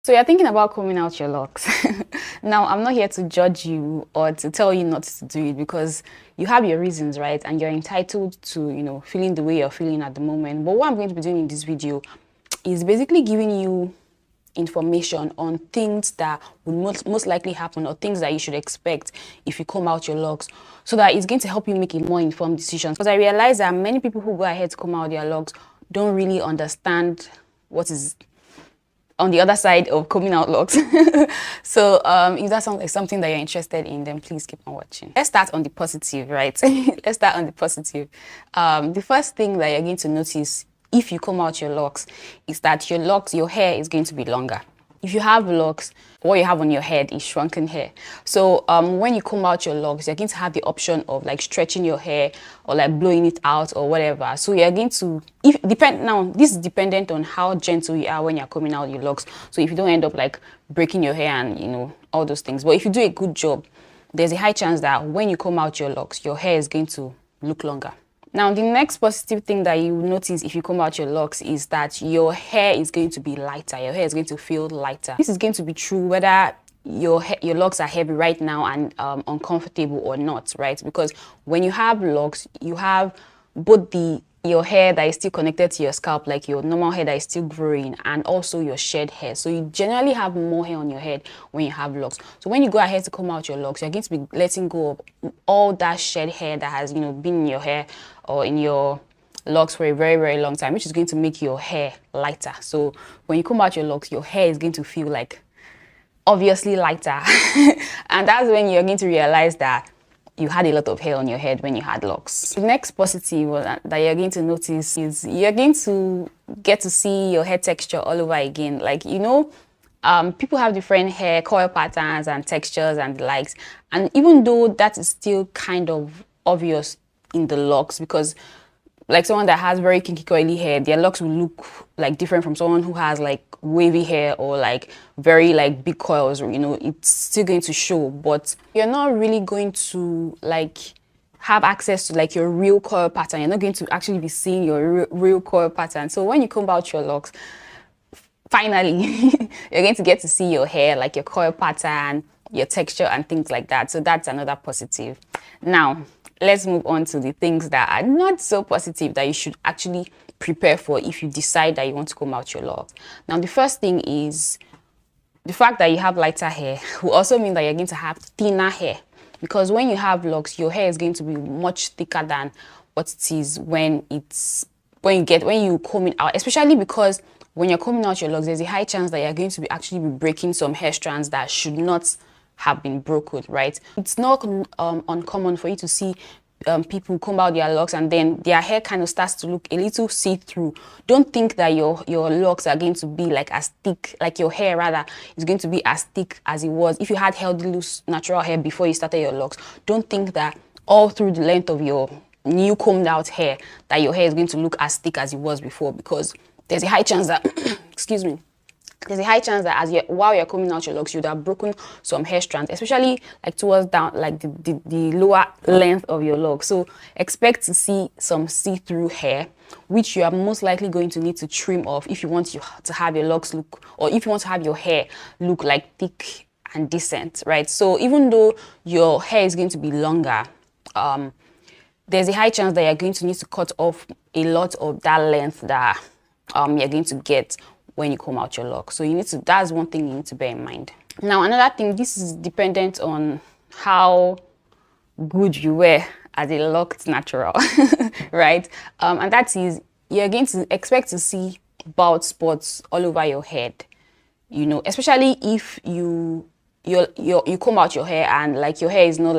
So you're thinking about combing out your locks. Now, I'm not here to judge you or to tell you not to do it because you have your reasons, right? And you're entitled to, feeling the way you're feeling at the moment. But what I'm going to be doing in this video is basically giving you information on things that will most likely happen or things that you should expect if you comb out your locks, so that it's going to help you make a more informed decision. Because I realize that many people who go ahead to comb out their locks don't really understand what is on the other side of combing out locks. So if that sounds like something that you're interested in, then please keep on watching. Let's start on the positive, right? Let's start on the positive. The first thing that you're going to notice if you comb out your locks is that your hair is going to be longer. If you have locks, what you have on your head is shrunken hair. So when you comb out your locks, you're going to have the option of like stretching your hair or like blowing it out or whatever. So you're going to, now this is dependent on how gentle you are when you're combing out your locks. So if you don't end up like breaking your hair and all those things, but if you do a good job, there's a high chance that when you comb out your locks, your hair is going to look longer. Now, the next positive thing that you notice if you comb out your locks is that your hair is going to be lighter. Your hair is going to feel lighter. This is going to be true whether your locks are heavy right now and uncomfortable or not, right? Because when you have locks, you have both your hair that is still connected to your scalp, like your normal hair that is still growing, and also your shed hair. So you generally have more hair on your head when you have locks. So when you go ahead to comb out your locks, you're going to be letting go of all that shed hair that has been in your hair or in your locks for a very, very long time, which is going to make your hair lighter. So when you comb out your locks, your hair is going to feel like obviously lighter. And that's when you're going to realize that you had a lot of hair on your head when you had locks. The next positive that you're going to notice is you're going to get to see your hair texture all over again. Like, people have different hair coil patterns and textures and the likes. And even though that is still kind of obvious in the locks, because like someone that has very kinky coily hair, their locks will look like different from someone who has like wavy hair or like very like big coils, it's still going to show, but you're not really going to like have access to like your real coil pattern. You're not going to actually be seeing your real coil pattern. So when you comb out your locks, finally, you're going to get to see your hair, like your coil pattern, your texture and things like that. So that's another positive. Now, let's move on to the things that are not so positive that you should actually prepare for if you decide that you want to comb out your locks. Now, the first thing is the fact that you have lighter hair will also mean that you're going to have thinner hair, because when you have locks, your hair is going to be much thicker than what it is when you comb it out, especially because when you're combing out your locks, there's a high chance that you're going to actually be breaking some hair strands that should not have been broken, right? It's not uncommon for you to see people comb out their locks and then their hair kind of starts to look a little see-through. Don't think that your locks are going to be like as thick, like your hair rather is going to be as thick as it was if you had healthy, loose, natural hair before you started your locks. Don't think that all through the length of your new combed out hair that your hair is going to look as thick as it was before, because there's a high chance that excuse me, there's a high chance that while you're combing out your locks, you'd have broken some hair strands, especially like towards down, like the lower length of your locks. So expect to see some see-through hair, which you are most likely going to need to trim off if you want to have your locks look, or if you want to have your hair look like thick and decent, right? So even though your hair is going to be longer, there's a high chance that you're going to need to cut off a lot of that length that you're going to get when you comb out your locks. So that's one thing you need to bear in mind. Now, another thing, this is dependent on how good you were as a locked natural, right? And that is, you're going to expect to see bald spots all over your head, especially if you comb out your hair and like your hair is not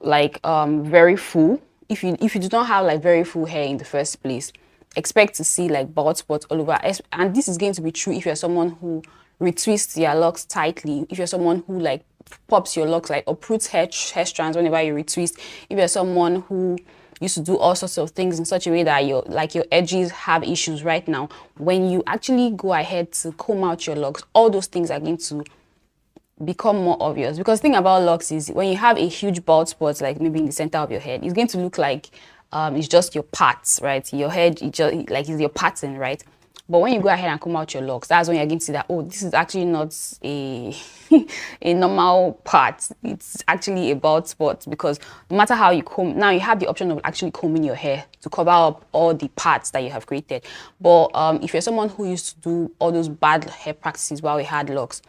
like very full. If you do not have like very full hair in the first place, expect to see like bald spots all over. And this is going to be true if you're someone who retwists your locks tightly, if you're someone who like pops your locks, like uproots hair strands whenever you retwist, if you're someone who used to do all sorts of things in such a way that your edges have issues right now. When you actually go ahead to comb out your locks, all those things are going to become more obvious. Because the thing about locks is when you have a huge bald spot, like maybe in the center of your head, it's going to look like it's just your parts, right? Your head, it's your pattern, right? But when you go ahead and comb out your locks, that's when you're going to see that, oh, this is actually not a a normal part. It's actually a bald spot, because no matter how you comb, now you have the option of actually combing your hair to cover up all the parts that you have created. But if you're someone who used to do all those bad hair practices while we had locks,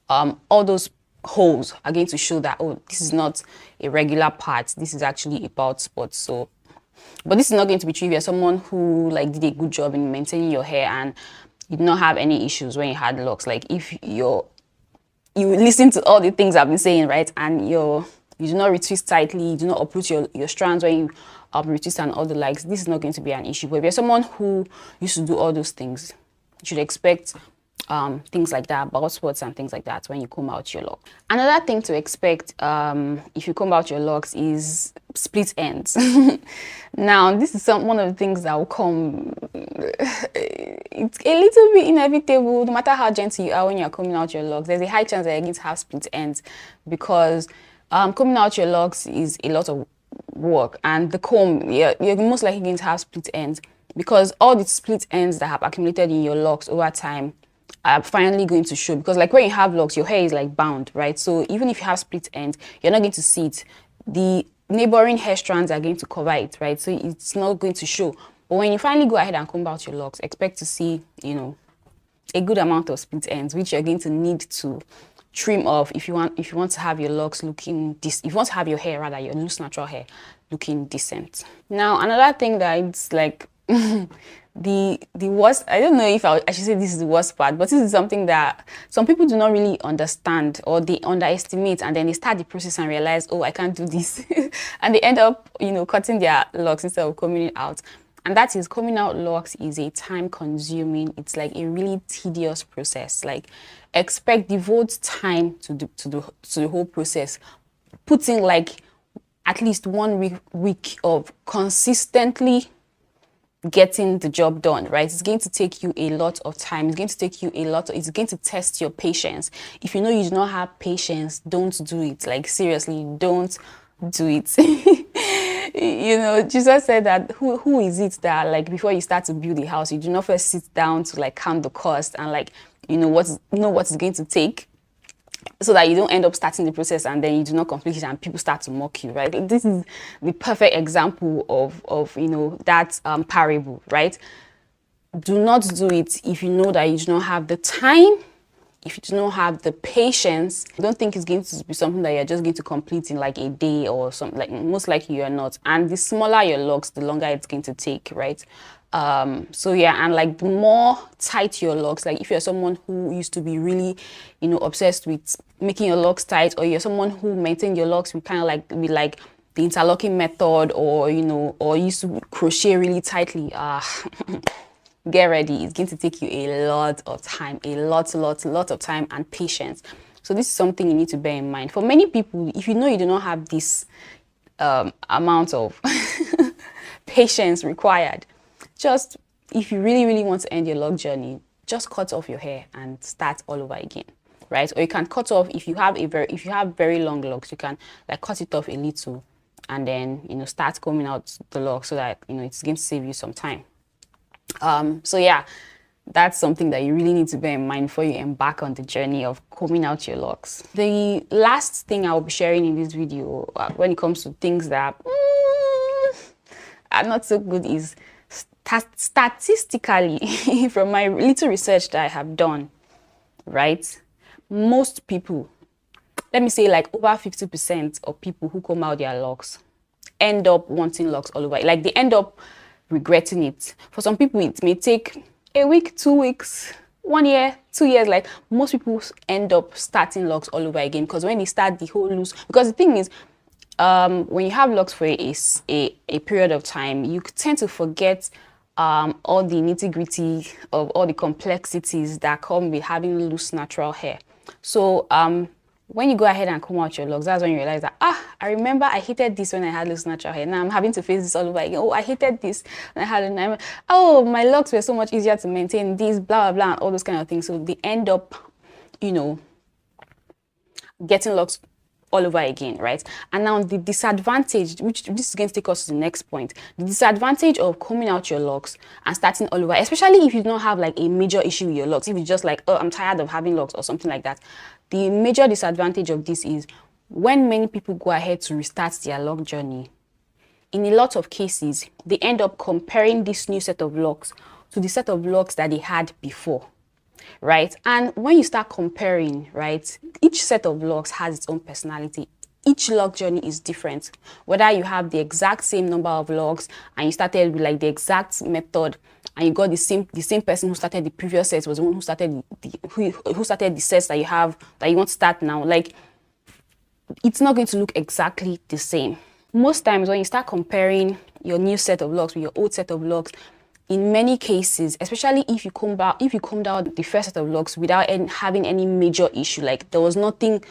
all those holes are going to show that, oh, this is not a regular part, this is actually a bald spot. So, but this is not going to be true if you're someone who like did a good job in maintaining your hair and you did not have any issues when you had locks. Like if you listen to all the things I've been saying, right, and you do not retwist tightly, you do not uproot your strands when you retwist and all the likes, this is not going to be an issue. But if you're someone who used to do all those things, you should expect things like that, bald spots and things like that when you comb out your locks. Another thing to expect if you comb out your locks is split ends. Now, this is one of the things that will come. It's a little bit inevitable, no matter how gentle you are when you're combing out your locks. There's a high chance that you're going to have split ends, because combing out your locks is a lot of work, and the comb, you're most likely going to have split ends, because all the split ends that have accumulated in your locks over time are finally going to show. Because like when you have locks, your hair is like bound, right? So even if you have split ends, you're not going to see it. The neighboring hair strands are going to cover it, right? So it's not going to show. But when you finally go ahead and comb out your locks, expect to see, you know, a good amount of split ends, which you're going to need to trim off if you want to have your locks looking if you want to have your hair, rather, your loose natural hair looking decent. Now, another thing that it's like the worst, I don't know if I should say this is the worst part, but this is something that some people do not really understand, or they underestimate, and then they start the process and realize, oh, I can't do this. And they end up, you know, cutting their locks instead of combing it out. And that is, combing out locks is a time consuming, it's like a really tedious process. Like, devote time to the whole process. Put in like at least 1 week of consistently getting the job done, right? It's going to take you a lot of time. It's going to take you it's going to test your patience. If you know you do not have patience, don't do it. Like, seriously, don't do it. You know, Jesus said that who is it that, like, before you start to build a house, you do not first sit down to like count the cost and like, you know what it's going to take, so that you don't end up starting the process and then you do not complete it and people start to mock you, right? This is the perfect example of you know, that parable, right? Do not do it if you know that you do not have the time, if you do not have the patience. I don't think it's going to be something that you're just going to complete in like a day or something. Like, most likely you're not. And the smaller your locks, the longer it's going to take, right? So yeah, and like the more tight your locks, like if you're someone who used to be really, you know, obsessed with making your locks tight, or you're someone who maintained your locks with kind of like the interlocking method, or you know, or used to crochet really tightly, get ready. It's going to take you a lot of time, a lot of time and patience. So this is something you need to bear in mind. For many people, if you know you do not have this amount of patience required, just, if you really want to end your lock journey, just cut off your hair and start all over again, right? Or you can cut off, if you have very long locks, you can like cut it off a little and then, you know, start combing out the locks, so that, you know, it's going to save you some time. So yeah, that's something that you really need to bear in mind before you embark on the journey of combing out your locks. The last thing I will be sharing in this video, when it comes to things that are not so good, is statistically, from my little research that I have done, right, most people, let me say like over 50% of people who comb out their locks end up wanting locks all over. Like, they end up regretting it. For some people, it may take a week, 2 weeks, 1 year, 2 years. Like, most people end up starting locks all over again, because when they start the whole loose, because the thing is, when you have locks for a period of time, you tend to forget all the nitty-gritty of all the complexities that come with having loose natural hair. So when you go ahead and comb out your locks, that's when you realize that, I remember I hated this when I had loose natural hair. Now I'm having to face this all over again. Oh, I hated this when I had it. Oh, my locks were so much easier to maintain, this, blah, blah, blah, and all those kind of things. So they end up, you know, getting locks all over again, right? And now the disadvantage, which this is going to take us to the next point, the disadvantage of combing out your locks and starting all over, especially if you don't have like a major issue with your locks, if you're just like, oh, I'm tired of having locks or something like that. The major disadvantage of this is when many people go ahead to restart their lock journey, in a lot of cases, they end up comparing this new set of locks to the set of locks that they had before, right? And when you start comparing, right, each set of locks has its own personality. Each lock journey is different. Whether you have the exact same number of locks and you started with like the exact method and you got the same person who started the previous set was the one who started who started the sets that you have that you want to start now, like it's not going to look exactly the same. Most times when you start comparing your new set of locks with your old set of locks, in many cases, especially if you combed out the first set of locks without having any major issue, like there was nothing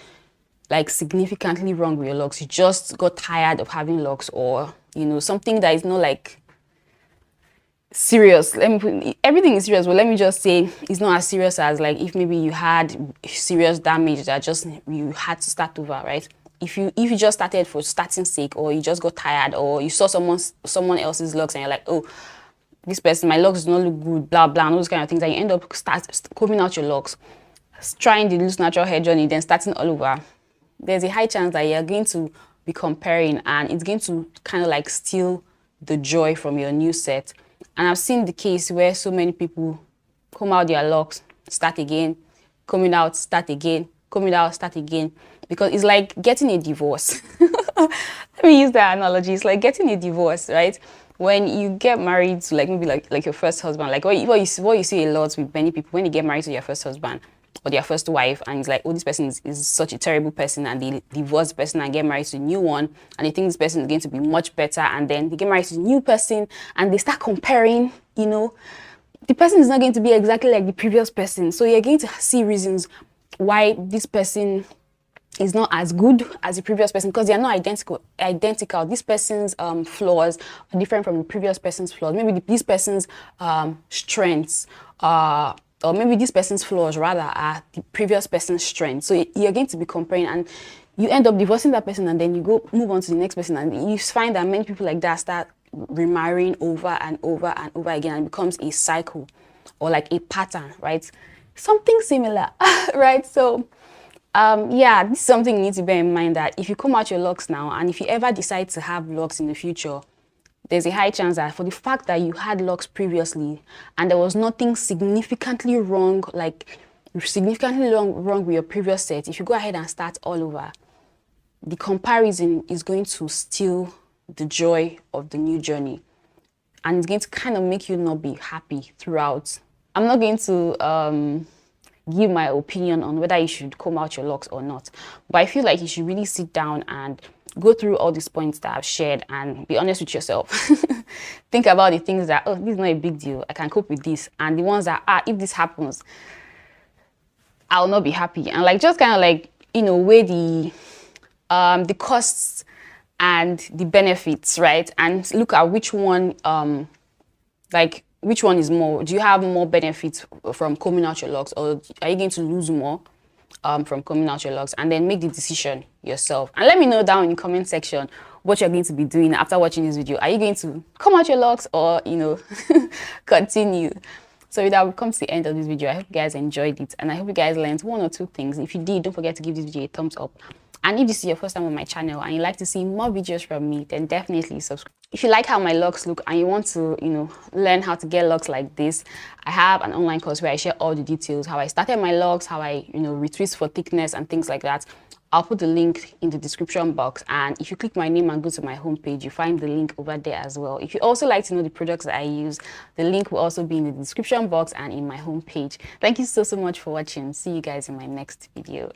like significantly wrong with your locks, you just got tired of having locks, or you know, something that is not like serious. Everything is serious, but let me just say it's not as serious as like if maybe you had serious damage that just you had to start over, right? If you just started for starting sake, or you just got tired, or you saw someone else's locks and you're like, oh, this person, my locks do not look good, blah blah, and all those kind of things, and you end up combing out your locks, trying the loose natural hair journey, then starting all over, there's a high chance that you're going to be comparing, and it's going to kind of like steal the joy from your new set. And I've seen the case where so many people comb out their locks, start again, combing out, start again, combing out, start again, because it's like getting a divorce. Let me use that analogy. It's like getting a divorce, right? When you get married to like maybe like your first husband, like what you see a lot with many people when you get married to your first husband or their first wife, and it's like, oh, this person is such a terrible person, and they divorce the person and get married to a new one, and they think this person is going to be much better, and then they get married to a new person and they start comparing, you know, the person is not going to be exactly like the previous person. So you're going to see reasons why this person is not as good as the previous person, because they are not identical. This person's flaws are different from the previous person's flaws. Maybe this person's strengths or maybe this person's flaws rather are the previous person's strengths. So you're going to be comparing, and you end up divorcing that person, and then you move on to the next person, and you find that many people like that start remarrying over and over and over again, and it becomes a cycle or like a pattern, right? Something similar, right? So yeah, this is something you need to bear in mind, that if you comb out your locks now, and if you ever decide to have locks in the future, there's a high chance that for the fact that you had locks previously and there was nothing significantly wrong, like significantly wrong with your previous set, if you go ahead and start all over, the comparison is going to steal the joy of the new journey, and it's going to kind of make you not be happy throughout. I'm not going to give my opinion on whether you should comb out your locks or not, but I feel like you should really sit down and go through all these points that I've shared and be honest with yourself. Think about the things that, oh, this is not a big deal, I can cope with this, and the ones that, if this happens, I'll not be happy. And like just kind of like, you know, weigh the costs and the benefits, right? And look at which one, like which one is more. Do you have more benefits from combing out your locks, or are you going to lose more from combing out your locks? And then make the decision yourself. And let me know down in the comment section what you're going to be doing after watching this video. Are you going to comb out your locks, or, you know, continue? So with that, we've come to the end of this video. I hope you guys enjoyed it, and I hope you guys learned one or two things. If you did, don't forget to give this video a thumbs up. And if this is your first time on my channel and you'd like to see more videos from me, then definitely subscribe. If you like how my locks look and you want to, you know, learn how to get locks like this, I have an online course where I share all the details, how I started my locks, how I, you know, retwist for thickness and things like that. I'll put the link in the description box, and if you click my name and go to my homepage, you find the link over there as well. If you also like to know the products that I use, the link will also be in the description box and in my homepage. Thank you so much for watching. See you guys in my next video.